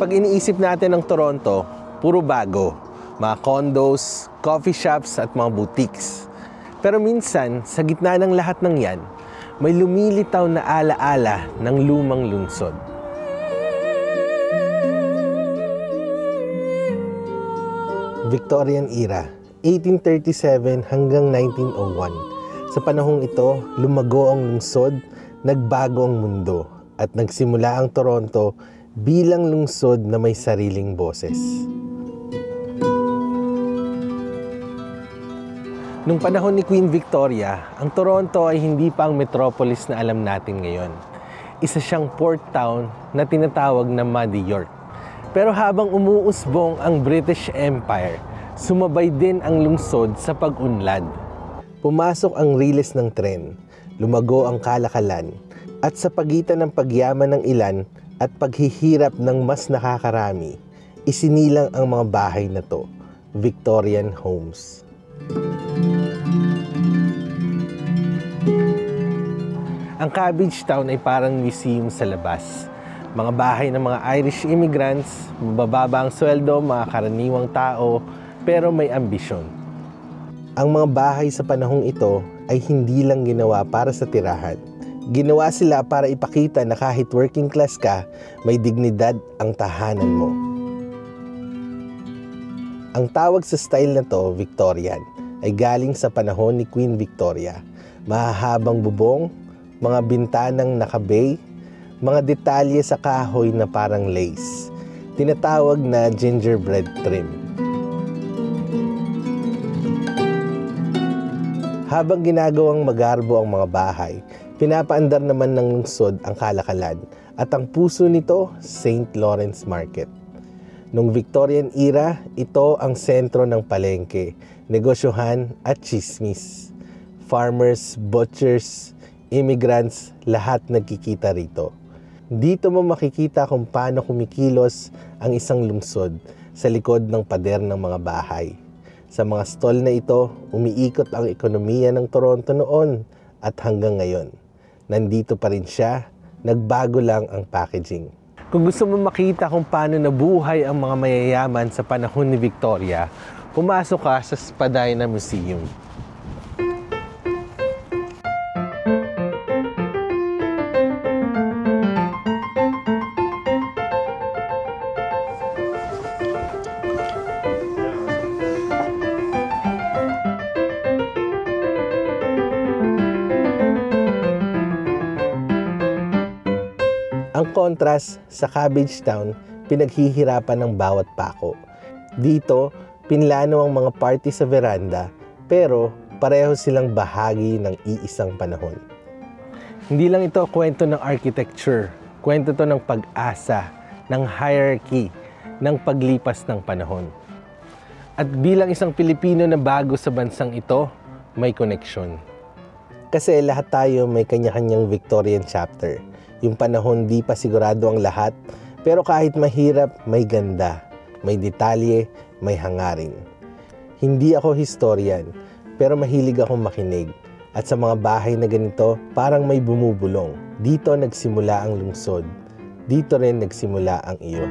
Kapag iniisip natin ang Toronto, puro bago. Mga condos, coffee shops at mga boutiques. Pero minsan, sa gitna ng lahat ng yan, may lumilitaw na alaala ng lumang lungsod. Victorian era, 1837 hanggang 1901. Sa panahong ito, lumago ang lungsod, nagbago ang mundo, at nagsimula ang Toronto bilang lungsod na may sariling boses. Nung panahon ni Queen Victoria, ang Toronto ay hindi pa ang metropolis na alam natin ngayon. Isa siyang port town na tinatawag na Muddy York. Pero habang umuusbong ang British Empire, sumabay din ang lungsod sa pag-unlad. Pumasok ang riles ng tren, lumago ang kalakalan, at sa pagitan ng pagyaman ng ilan at paghihirap ng mas nakakarami, isinilang ang mga bahay na to, Victorian homes. Ang Cabbage Town ay parang museum sa labas. Mga bahay ng mga Irish immigrants, mabababa ang sweldo, mga karaniwang tao, pero may ambisyon. Ang mga bahay sa panahong ito ay hindi lang ginawa para sa tirahan. Ginawa sila para ipakita na kahit working class ka, may dignidad ang tahanan mo. Ang tawag sa style na to, Victorian, ay galing sa panahon ni Queen Victoria. Mahahabang bubong, mga bintanang nakabay, mga detalye sa kahoy na parang lace. Tinatawag na gingerbread trim. Habang ginagawang magarbo ang mga bahay, pinapaandar naman ng lungsod ang kalakalan at ang puso nito, St. Lawrence Market. Noong Victorian era, ito ang sentro ng palengke, negosyohan at chismis. Farmers, butchers, immigrants, lahat nagkikita rito. Dito mo makikita kung paano kumikilos ang isang lungsod sa likod ng pader ng mga bahay. Sa mga stall na ito, umiikot ang ekonomiya ng Toronto noon at hanggang ngayon. Nandito pa rin siya, nagbago lang ang packaging. Kung gusto mo makita kung paano nabuhay ang mga mayayaman sa panahon ni Victoria, pumasok ka sa Spadina Museum. Ang contrast sa Cabbage Town, pinaghihirapan ng bawat pako. Dito, pinlano ang mga party sa veranda, pero pareho silang bahagi ng iisang panahon. Hindi lang ito kwento ng architecture, kwento to ng pag-asa, ng hierarchy, ng paglipas ng panahon. At bilang isang Pilipino na bago sa bansang ito, may koneksyon. Kasi lahat tayo may kanya-kanyang Victorian chapter. Yung panahon di pa sigurado ang lahat, pero kahit mahirap, may ganda, may detalye, may hangarin. Hindi ako historian, pero mahilig akong makinig. At sa mga bahay na ganito, parang may bumubulong. Dito nagsimula ang lungsod. Dito rin nagsimula ang iyo.